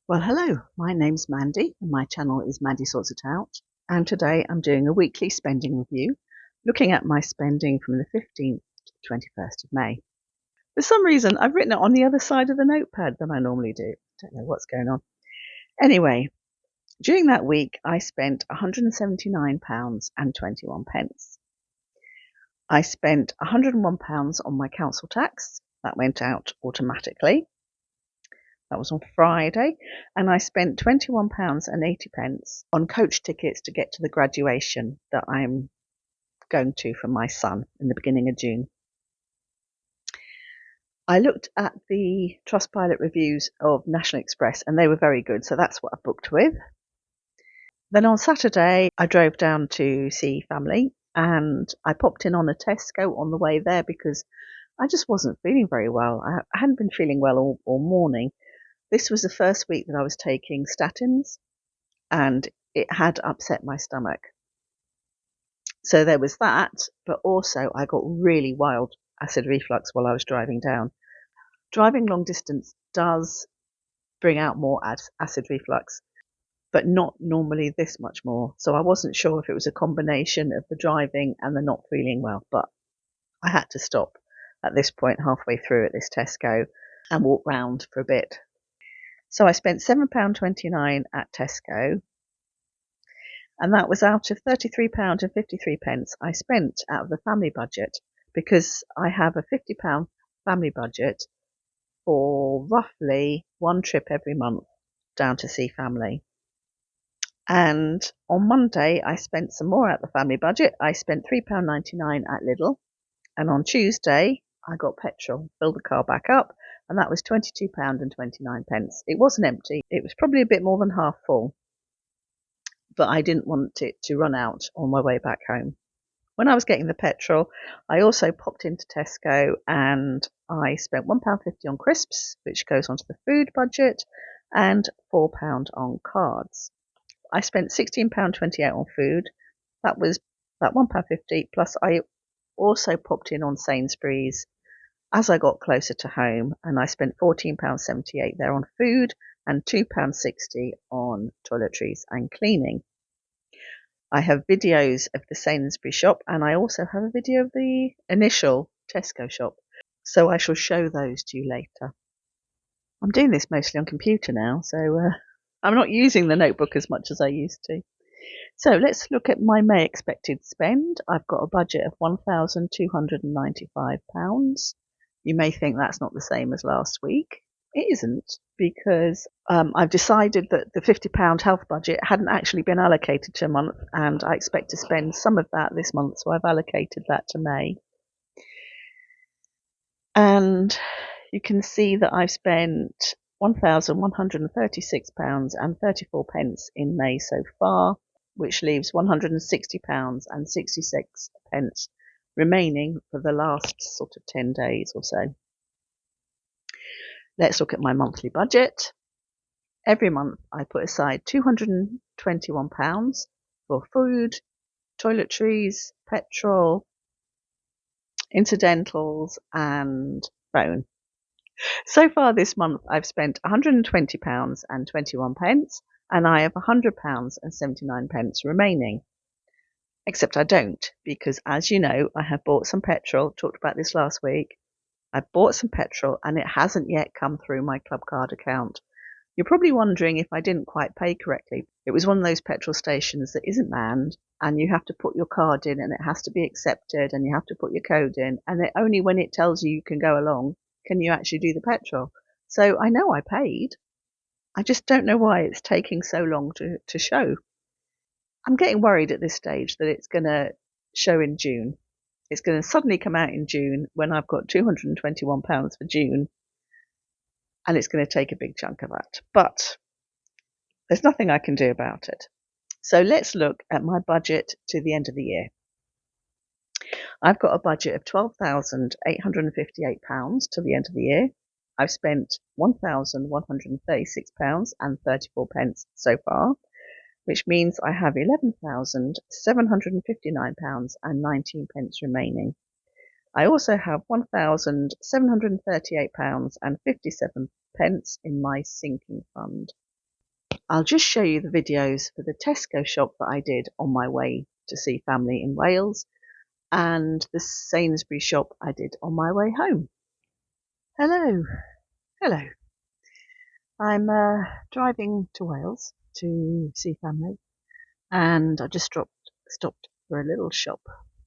Well, hello, my name's Mandy and my channel is Mandy Sorts It Out. And today I'm doing a weekly spending review, looking at my spending from the 15th to the 21st of May. For some reason, I've written it on the other side of the notepad than I normally do. Don't know what's going on. Anyway, during that week, I spent £179.21. I spent £101 on my council tax. That went out automatically. That was on Friday, and I spent £21.80 on coach tickets to get to the graduation that I'm going to for my son in the beginning of June. I looked at the Trustpilot reviews of National Express and they were very good, so that's what I booked with. Then on Saturday, I drove down to see family and I popped in on a Tesco on the way there because I just wasn't feeling very well. I hadn't been feeling well all morning. This was the first week that I was taking statins and it had upset my stomach. So there was that, but also I got really wild acid reflux while I was driving down. Driving long distance does bring out more acid reflux, but not normally this much more. So I wasn't sure if it was a combination of the driving and the not feeling well, but I had to stop at this point halfway through at this Tesco and walk round for a bit. So I spent £7.29 at Tesco, and that was out of £33.53 I spent out of the family budget, because I have a £50 family budget for roughly one trip every month down to see family. And on Monday I spent some more out of the family budget. I spent £3.99 at Lidl, and on Tuesday I got petrol, filled the car back up, and that was £22.29. It wasn't empty, it was probably a bit more than half full, but I didn't want it to run out on my way back home. When I was getting the petrol, I also popped into Tesco and I spent £1.50 on crisps, which goes onto the food budget, and £4 on cards. I spent £16.28 on food. That was about £1.50, plus I also popped in on Sainsbury's as I got closer to home, and I spent £14.78 there on food and £2.60 on toiletries and cleaning. I have videos of the Sainsbury's shop, and I also have a video of the initial Tesco shop, so I shall show those to you later. I'm doing this mostly on computer now, so I'm not using the notebook as much as I used to. So let's look at my May expected spend. I've got a budget of £1,295. You may think that's not the same as last week. It isn't, because I've decided that the £50 health budget hadn't actually been allocated to a month, and I expect to spend some of that this month, so I've allocated that to May. And you can see that I've spent £1,136.34 in May so far, which leaves £160.66 remaining for the last sort of 10 days or so. Let's look at my monthly budget. Every month I put aside £221 for food, toiletries, petrol, incidentals and phone. So far this month I've spent £120.21 and I have £100.79 remaining. Except I don't, because as you know, I have bought some petrol, talked about this last week. I've bought some petrol and it hasn't yet come through my club card account. You're probably wondering if I didn't quite pay correctly. It was one of those petrol stations that isn't manned, and you have to put your card in and it has to be accepted and you have to put your code in, and only when it tells you you can go along can you actually do the petrol. So I know I paid. I just don't know why it's taking so long to show. I'm getting worried at this stage that it's going to show in June. It's going to suddenly come out in June when I've got £221 for June, and it's going to take a big chunk of that. But there's nothing I can do about it. So let's look at my budget to the end of the year. I've got a budget of £12,858 to the end of the year. I've spent £1,136.34 so far, which means I have £11,759.19 remaining. I also have £1,738.57 in my sinking fund. I'll just show you the videos for the Tesco shop that I did on my way to see family in Wales and the Sainsbury's shop I did on my way home. Hello. Hello. I'm driving to Wales to see family, and I just stopped for a little shop,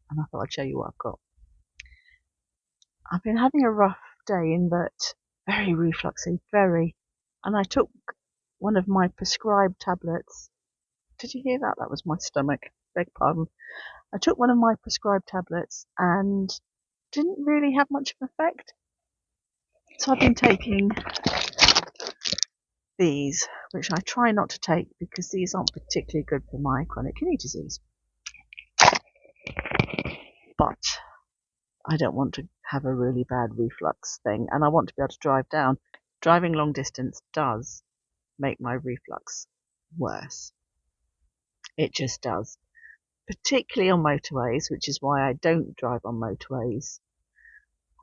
and I thought I'd show you what I've got. I've been having a rough day in that very refluxy, and I took one of my prescribed tablets. Did you hear that? That was my stomach. Beg pardon. I took one of my prescribed tablets and didn't really have much of an effect. So I've been taking these, which I try not to take because these aren't particularly good for my chronic kidney disease. But I don't want to have a really bad reflux thing, and I want to be able to drive down. Driving long distance does make my reflux worse. It just does. Particularly on motorways, which is why I don't drive on motorways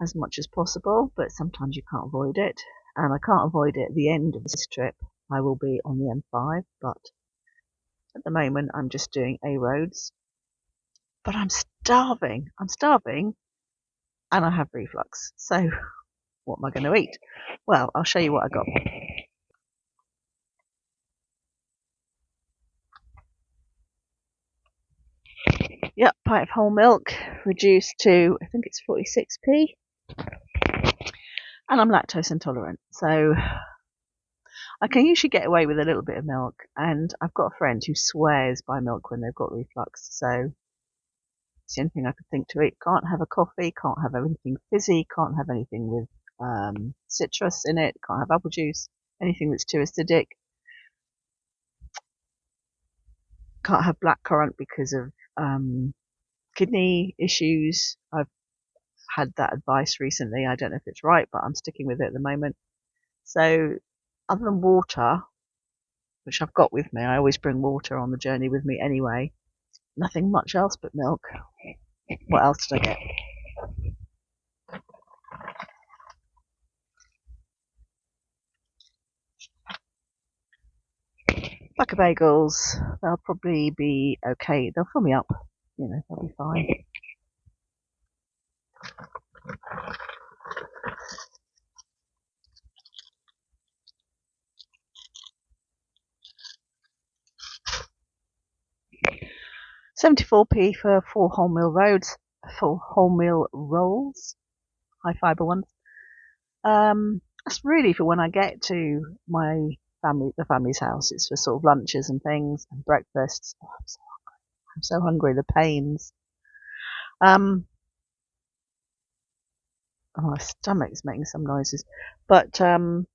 as much as possible, but sometimes you can't avoid it, and I can't avoid it at the end of this trip. I will be on the M5, but at the moment I'm just doing A roads. But I'm starving, and I have reflux, so what am I going to eat? Well, I'll show you what I got. Yep, pint of whole milk, reduced to, I think it's 46p. And I'm lactose intolerant, so I can usually get away with a little bit of milk. And I've got a friend who swears by milk when they've got reflux, so it's the only thing I could think to eat. Can't have a coffee, can't have anything fizzy, can't have anything with citrus in it, can't have apple juice, anything that's too acidic. Can't have blackcurrant because of kidney issues. I've had that advice recently. I don't know if it's right, but I'm sticking with it at the moment. So other than water, which I've got with me, I always bring water on the journey with me anyway. Nothing much else but milk. What else did I get? Pack of bagels. They'll probably be okay. They'll fill me up. You know, they'll be fine. £74p for 4 wholemeal rolls, high fibre ones. That's really for when I get to the family's house. It's for sort of lunches and things and breakfasts. Oh, I'm so hungry. The pains. Oh, my stomach's making some noises, but that'll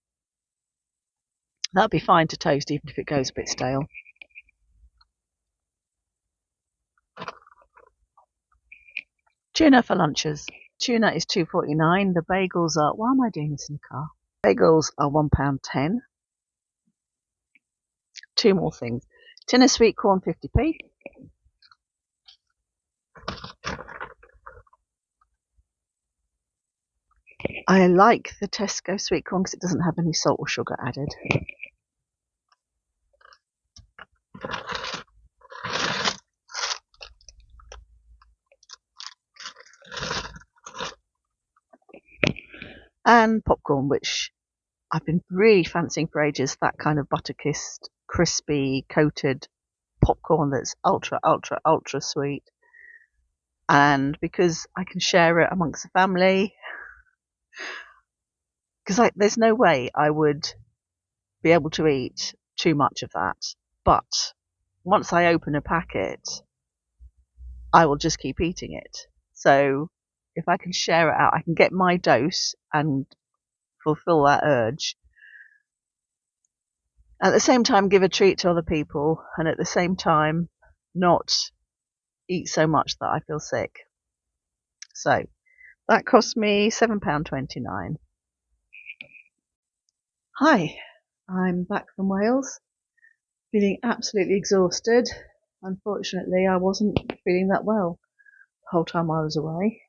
be fine to toast, even if it goes a bit stale. Tuna for lunches. Tuna is £2.49. The bagels are. Why am I doing this in the car? Bagels are £1.10. Two more things. Tin of sweet corn, 50p. I like the Tesco sweet corn because it doesn't have any salt or sugar added. And popcorn, which I've been really fancying for ages, that kind of butter-kissed, crispy, coated popcorn that's ultra, ultra, ultra sweet. And because I can share it amongst the family, because there's no way I would be able to eat too much of that. But once I open a packet, I will just keep eating it. So if I can share it out, I can get my dose and fulfill that urge. At the same time, give a treat to other people, and at the same time, not eat so much that I feel sick. So that cost me £7.29. Hi, I'm back from Wales, feeling absolutely exhausted. Unfortunately, I wasn't feeling that well the whole time I was away.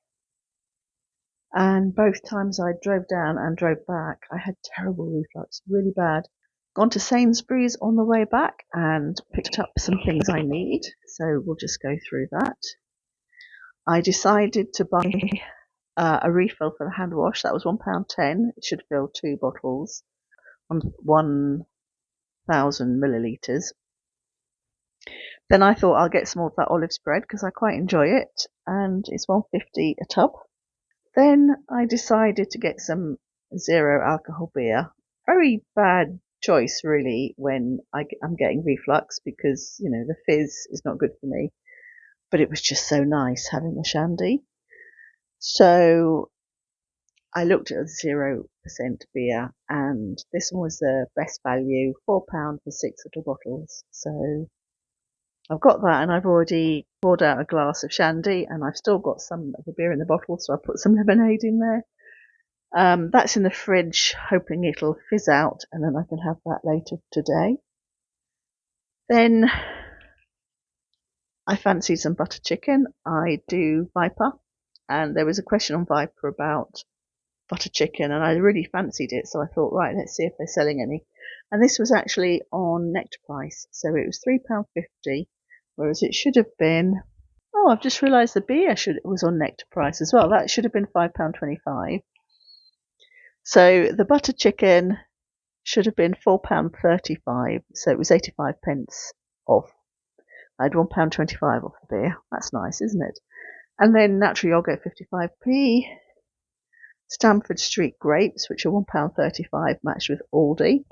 And both times I drove down and drove back, I had terrible reflux, really bad. Gone to Sainsbury's on the way back and picked up some things I need. So we'll just go through that. I decided to buy a refill for the hand wash. That was £1.10. It should fill 2 bottles, 1,000 millilitres. Then I thought I'll get some more of that olive spread because I quite enjoy it, and it's £1.50 a tub. Then I decided to get some zero alcohol beer. Very bad choice really when I'm getting reflux because, you know, the fizz is not good for me. But it was just so nice having a shandy. So I looked at a 0% beer, and this one was the best value, £4 for 6 little bottles. So I've got that, and I've already poured out a glass of shandy, and I've still got some of the beer in the bottle, so I put some lemonade in there. That's in the fridge, hoping it'll fizz out, and then I can have that later today. Then I fancied some butter chicken. I do Viper, and there was a question on Viper about butter chicken, and I really fancied it, so I thought, right, let's see if they're selling any. And this was actually on Nectar price, so it was £3.50, whereas it should have been, oh, I've just realised the beer was on Nectar price as well. That should have been £5.25. So the butter chicken should have been £4.35, so it was 85 pence off. I had £1.25 off the beer. That's nice, isn't it? And then natural yogurt, 55p. Stamford Street grapes, which are £1.35, matched with Aldi.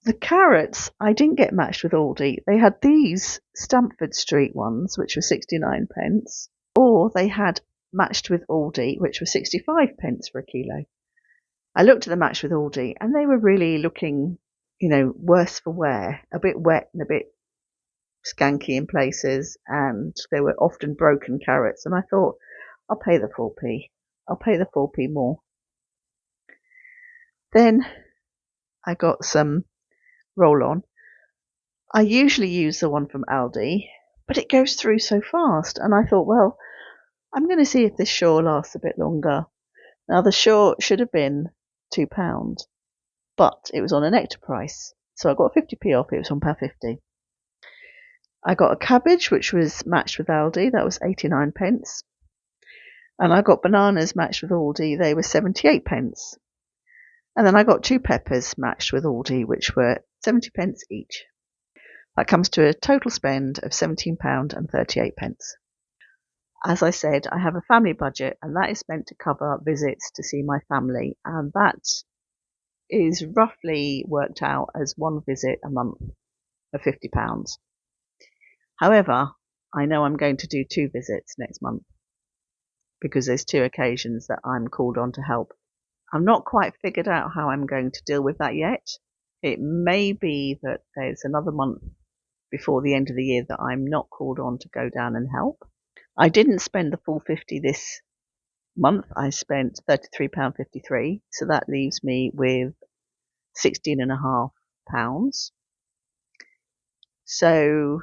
The carrots, I didn't get matched with Aldi. They had these Stamford Street ones, which were 69 pence, or they had matched with Aldi, which were 65 pence for a kilo. I looked at the match with Aldi, and they were really looking, you know, worse for wear, a bit wet and a bit skanky in places, and they were often broken carrots. And I thought, I'll pay the 4p. I'll pay the 4p more. Then I got some roll-on. I usually use the one from Aldi, but it goes through so fast. And I thought, well, I'm going to see if this Shaw lasts a bit longer. Now, the Shaw should have been £2, but it was on a Nectar price. So I got 50p off. It was £1.50. I got a cabbage, which was matched with Aldi. That was 89 pence. And I got bananas matched with Aldi. They were 78 pence. And then I got 2 peppers matched with Aldi, which were 70 pence each. That comes to a total spend of £17.38. As I said, I have a family budget, and that is meant to cover visits to see my family. And that is roughly worked out as one visit a month of £50. However, I know I'm going to do 2 visits next month because there's 2 occasions that I'm called on to help. I'm not quite figured out how I'm going to deal with that yet. It may be that there's another month before the end of the year that I'm not called on to go down and help. I didn't spend the full 50 this month. I spent £33.53, so that leaves me with £16.50. So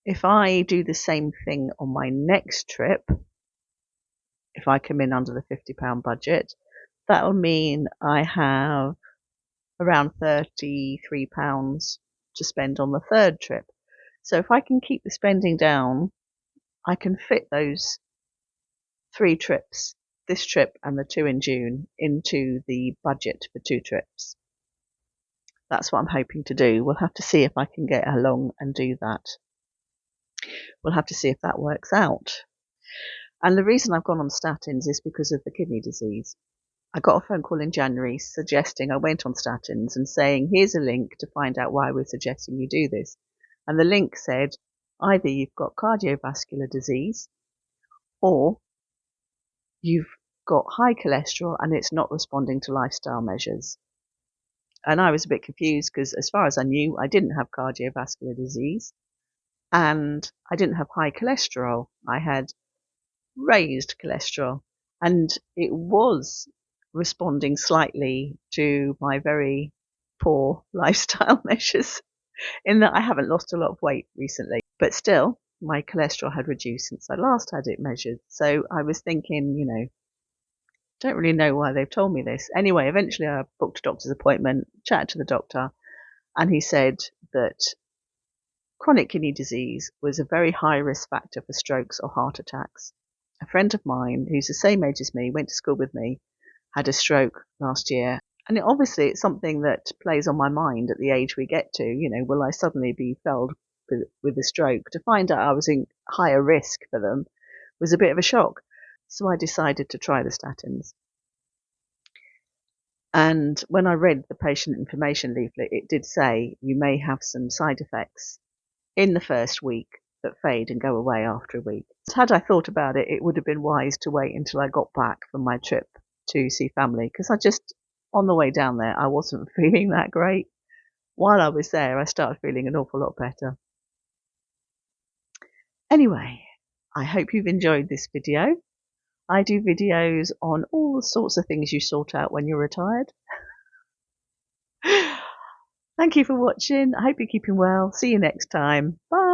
if I do the same thing on my next trip, if I come in under the £50 budget, that'll mean I have around £33 to spend on the third trip. So if I can keep the spending down, I can fit those 3 trips, this trip and the 2 in June, into the budget for 2 trips. That's what I'm hoping to do. We'll have to see if I can get along and do that. We'll have to see if that works out. And the reason I've gone on statins is because of the kidney disease. I got a phone call in January suggesting I went on statins and saying, here's a link to find out why we're suggesting you do this. And the link said, either you've got cardiovascular disease or you've got high cholesterol and it's not responding to lifestyle measures. And I was a bit confused because as far as I knew, I didn't have cardiovascular disease and I didn't have high cholesterol. I had raised cholesterol, and it was responding slightly to my very poor lifestyle measures in that I haven't lost a lot of weight recently, but still my cholesterol had reduced since I last had it measured. So I was thinking, you know, Don't really know why they've told me this. Anyway, eventually I booked a doctor's appointment, chatted to the doctor, and he said that chronic kidney disease was a very high risk factor for strokes or heart attacks. A friend of mine, who's the same age as me, went to school with me, had a stroke last year. And obviously it's something that plays on my mind at the age we get to. Will I suddenly be felled with a stroke? To find out I was in higher risk for them was a bit of a shock. So I decided to try the statins. And when I read the patient information leaflet, it did say you may have some side effects in the first week that fade and go away after a week. Had I thought about it, it would have been wise to wait until I got back from my trip to see family, because on the way down there, I wasn't feeling that great. While I was there, I started feeling an awful lot better. Anyway, I hope you've enjoyed this video. I do videos on all sorts of things you sort out when you're retired. Thank you for watching. I hope you're keeping well. See you next time. Bye.